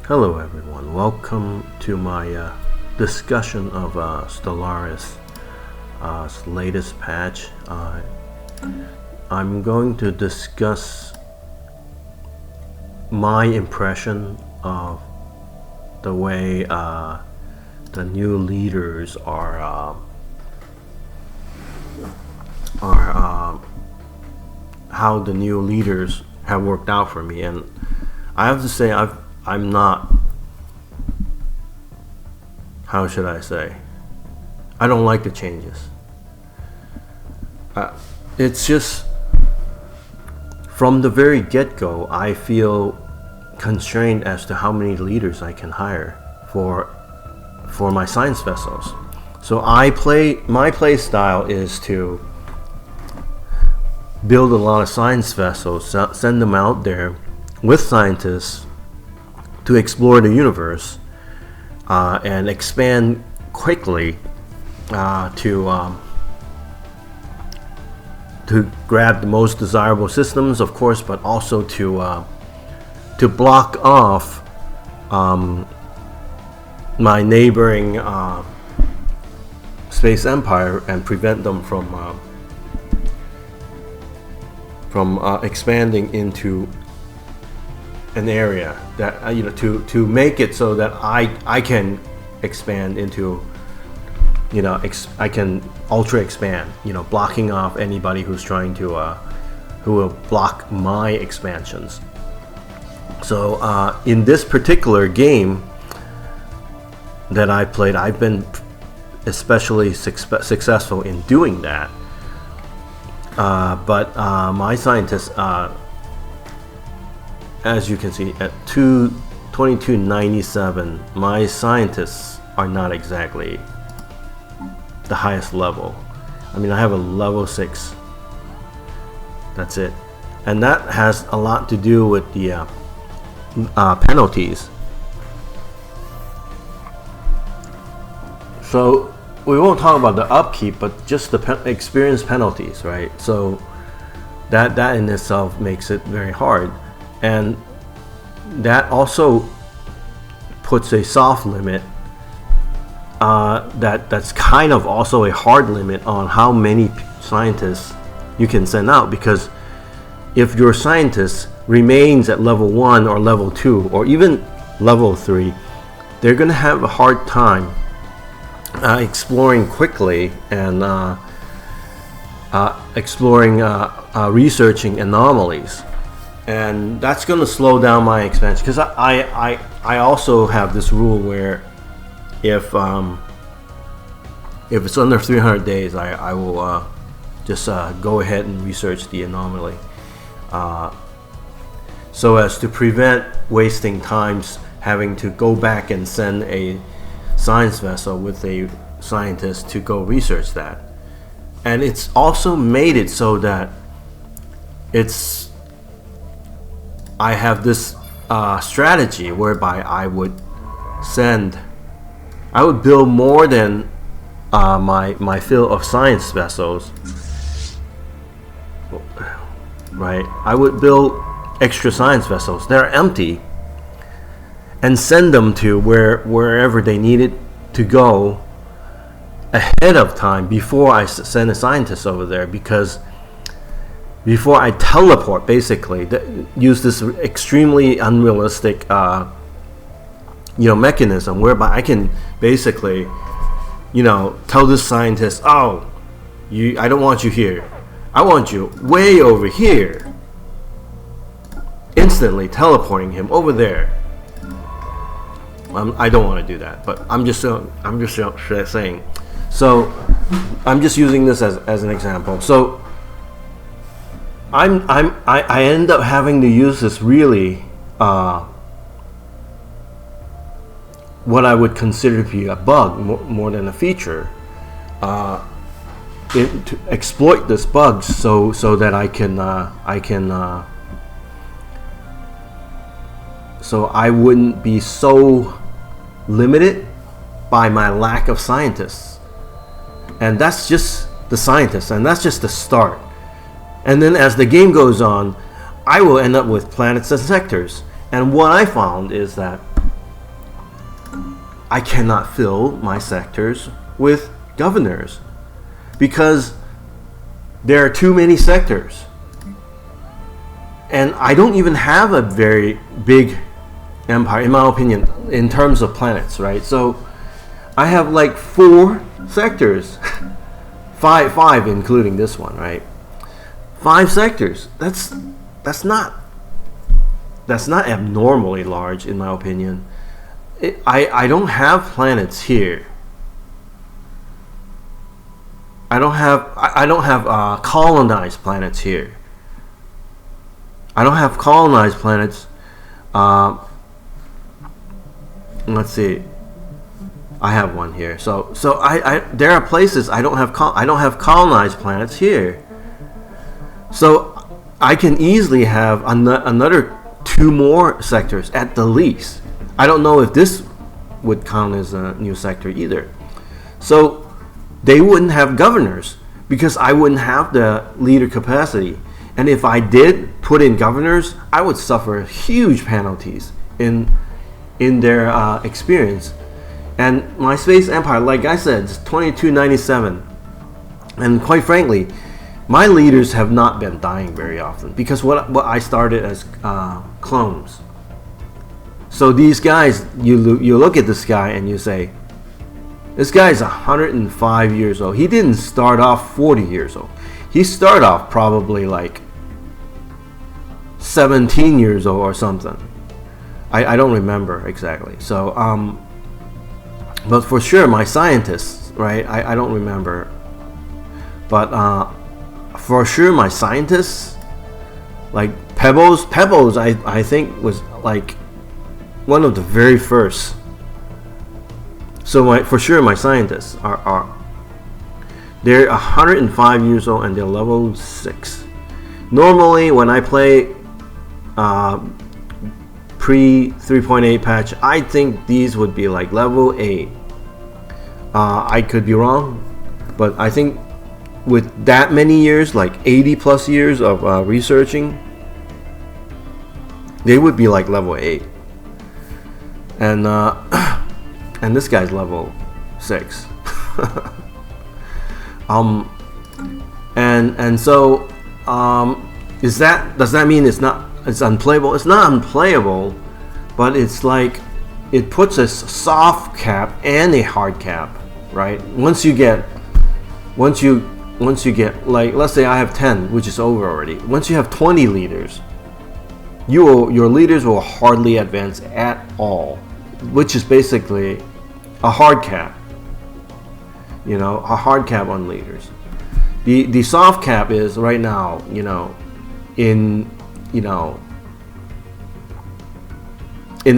Hello everyone, welcome to my discussion of Stellaris' latest patch. I'm going to discuss my impression of the way the new leaders are how the new leaders have worked out for me, and I have to say I'm not, how should I say, I don't like the changes. It's just, from the very get-go, I feel constrained as to how many leaders I can hire for my science vessels. So my play style is to build a lot of science vessels, send them out there with scientists to explore the universe and expand quickly to grab the most desirable systems, of course, but also to block off my neighboring space empire and prevent them from expanding into an area that to make it so that I can expand into, I can ultra expand, blocking off anybody who's trying to who will block my expansions. So in this particular game that I played, I've been especially successful in doing that, but my scientists, as you can see, at 2297, my scientists are not exactly the highest level. I mean, I have a level 6. That's it. And that has a lot to do with the penalties. So we won't talk about the upkeep, but just the experience penalties, right? So that in itself makes it very hard. And that also puts a soft limit that's kind of also a hard limit on how many scientists you can send out, because if your scientist remains at level 1 or level 2 or even level 3, they're going to have a hard time exploring quickly and researching anomalies. And that's going to slow down my expansion, because I also have this rule where if it's under 300 days, I will just go ahead and research the anomaly, so as to prevent wasting times having to go back and send a science vessel with a scientist to go research that. And it's also made it so that I have this strategy whereby I would build more than my fill of science vessels, right? I would build extra science vessels that are empty and send them to wherever they needed to go ahead of time before I send a scientist over there, because before I teleport, basically, use this extremely unrealistic, mechanism whereby I can basically, tell this scientist, "Oh, I don't want you here. I want you way over here." Instantly teleporting him over there. I don't want to do that, but I'm just saying. So I'm just using this as an example. So I end up having to use this really what I would consider to be a bug more than a feature, to exploit this bug so that so I wouldn't be so limited by my lack of scientists. And that's just the scientists, and that's just the start. And then as the game goes on, I will end up with planets and sectors. And what I found is that I cannot fill my sectors with governors because there are too many sectors. And I don't even have a very big empire, in my opinion, in terms of planets, right? So I have like 4 sectors, five including this one, right? 5 sectors. That's not abnormally large, in my opinion. I don't have planets here. I don't have colonized planets here. I don't have colonized planets. Let's see. I have one here. So there are places I don't have colonized planets here. So I can easily have another 2 more sectors at the least. I don't know if this would count as a new sector either. So they wouldn't have governors because I wouldn't have the leader capacity. And if I did put in governors, I would suffer huge penalties in their experience. And my space empire, like I said, is 2297. And quite frankly, my leaders have not been dying very often because what I started as clones. So these guys, you look at this guy and you say, this guy is 105 years old. He didn't start off 40 years old. He started off probably like 17 years old or something. I don't remember exactly. So, but for sure, my scientists, right? I don't remember. But for sure, my scientists, like Pebbles, I think was like one of the very first. So for sure, my scientists they're 105 years old and they're level 6. Normally, when I play pre 3.8 patch, I think these would be like level 8. I could be wrong, but I think with that many years, like 80 plus years of researching, they would be like level 8. And and this guy's level 6. And so does that mean it's unplayable? It's not unplayable, but it's like it puts a soft cap and a hard cap, right? Once you get like, let's say I have 10, which is over already. Once you have 20 leaders, your leaders will hardly advance at all, which is basically a hard cap. You know, a hard cap on leaders. The soft cap is right now, in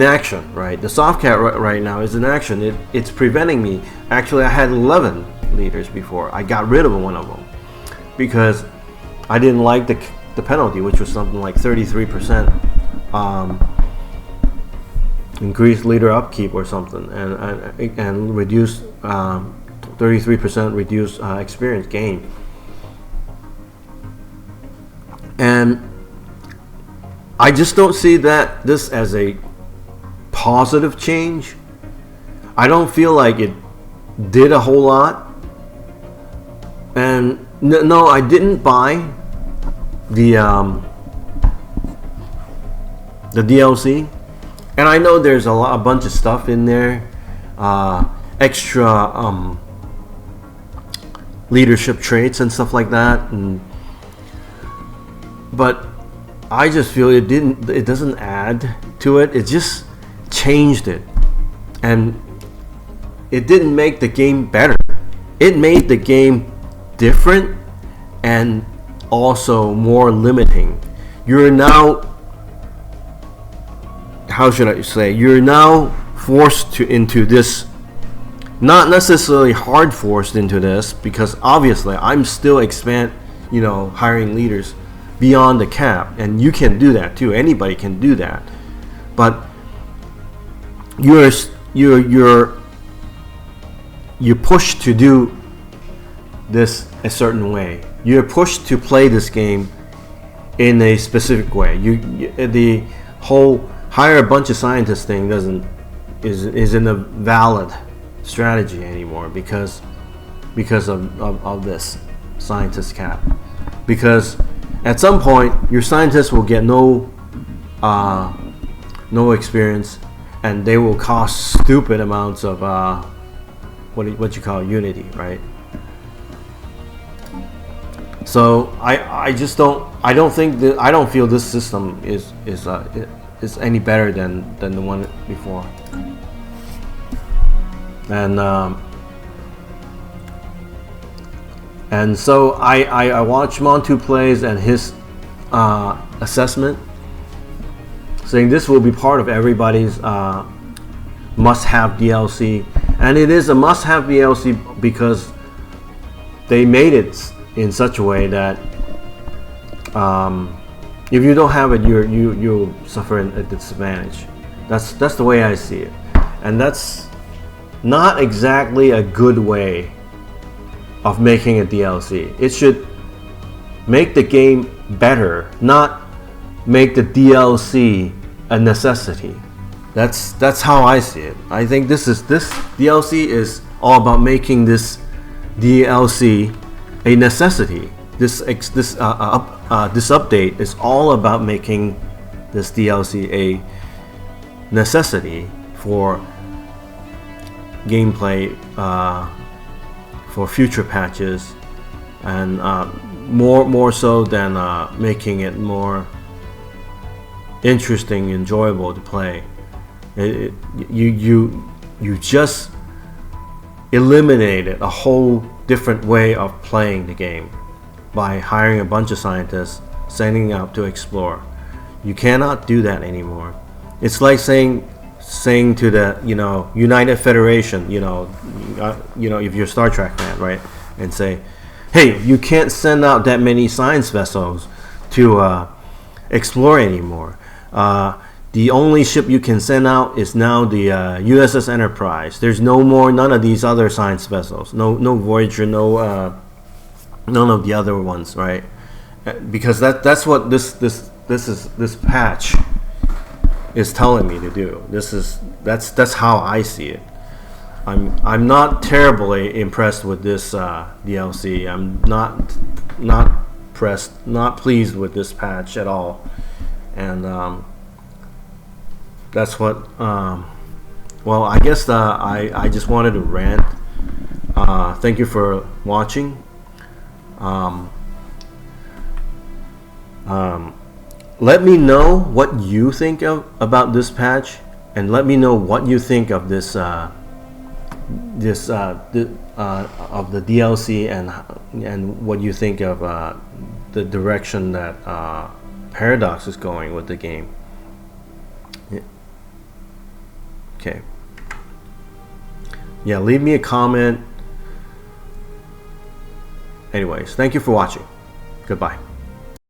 action, right? The soft cap right now is in action. It's preventing me. Actually, I had 11 leaders before. I got rid of one of them because I didn't like the penalty, which was something like 33% increased leader upkeep or something, and reduced 33% reduced experience gain. And I just don't see this as a positive change. I don't feel like it did a whole lot. And no, I didn't buy the DLC. And I know there's a bunch of stuff in there, extra leadership traits and stuff like that. But I just feel it doesn't add to it. It just changed it, and it didn't make the game better. It made the game different and also more limiting. You're now, how should I say, you're now forced into this, not necessarily hard forced into this, because obviously I'm still hiring leaders beyond the cap, and you can do that too. Anybody can do that, but you're pushed to do this a certain way. You're pushed to play this game in a specific way. The whole hire a bunch of scientists thing isn't a valid strategy anymore because of this scientist cap. Because at some point your scientists will get no experience, and they will cost stupid amounts of what you call unity, right? So I don't feel this system is any better than the one before. And so I watched Montu plays and his assessment, saying this will be part of everybody's must-have DLC, and it is a must-have DLC because they made it in such a way that if you don't have it, you'll suffer a disadvantage. That's the way I see it, and that's not exactly a good way of making a DLC. It should make the game better, not make the DLC a necessity. That's how I see it. I think this DLC is all about making this DLC a necessity. This update is all about making this DLC a necessity for gameplay, for future patches, and more so than making it more interesting, enjoyable to play. You just eliminated a whole different way of playing the game by hiring a bunch of scientists, sending out to explore. You cannot do that anymore. It's like saying to the United Federation, if you're a Star Trek fan, right, and say, hey, you can't send out that many science vessels to explore anymore. The only ship you can send out is now the USS Enterprise. There's none of these other science vessels. No Voyager, none of the other ones, right? Because that's what this patch is telling me to do. That's how I see it. I'm not terribly impressed with this DLC. I'm not pleased with this patch at all, and that's what. Well, I guess I just wanted to rant. Thank you for watching. Let me know what you think about this patch, and let me know what you think of this of the DLC, and what you think of the direction that Paradox is going with the game. Okay. Yeah, leave me a comment. Anyways, thank you for watching. Goodbye.